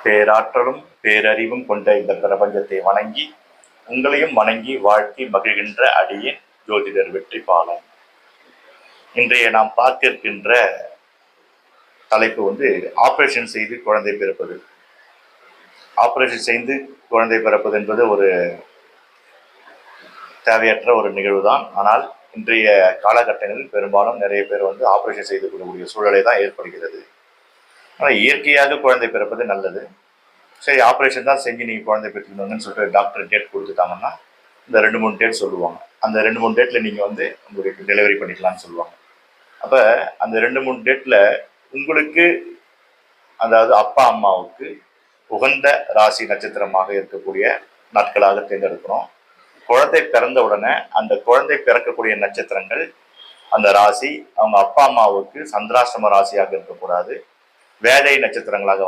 பேராற்றலும் பேரறிவும் கொண்ட இந்த பிரபஞ்சத்தை வணங்கி உங்களையும் வணங்கி வாழ்த்தி மகிழ்கின்ற அடியேன் ஜோதிடர் வெற்றிபாலன். இன்றைய நாம் பார்க்கின்ற தலைப்பு ஆபரேஷன் செய்து குழந்தை பிறப்பது. ஆபரேஷன் செய்து குழந்தை பிறப்பது என்பது ஒரு தேவையற்ற ஒரு நிகழ்வு தான். ஆனால் இன்றைய காலகட்டங்களில் பெரும்பாலும் நிறைய பேர் ஆபரேஷன் செய்து கொள்ளக்கூடிய சூழலை தான் ஏற்படுகிறது. ஆனால் இயற்கையாக குழந்தை பிறப்பது நல்லது. சரி, ஆப்ரேஷன் தான் செஞ்சு நீங்கள் குழந்தை பெற்றுக்கணுங்கன்னு சொல்லிட்டு டாக்டர் டேட் கொடுத்துட்டாங்கன்னா இந்த 2-3 டேட் சொல்லுவாங்க. அந்த 2-3 டேட்டில் நீங்கள் உங்களுக்கு டெலிவரி பண்ணிக்கலாம்னு சொல்லுவாங்க. அப்போ அந்த 2-3 டேட்டில் உங்களுக்கு, அதாவது அப்பா அம்மாவுக்கு உகந்த ராசி நட்சத்திரமாக இருக்கக்கூடிய நாட்களாக தேர்ந்தெடுக்கிறோம். குழந்தை பிறந்த உடனே அந்த குழந்தை பிறக்கக்கூடிய நட்சத்திரங்கள், அந்த ராசி அவங்க அப்பா அம்மாவுக்கு சந்திராஷ்டம ராசியாக இருக்கக்கூடாது, வேலை நட்சத்திரங்களாக வர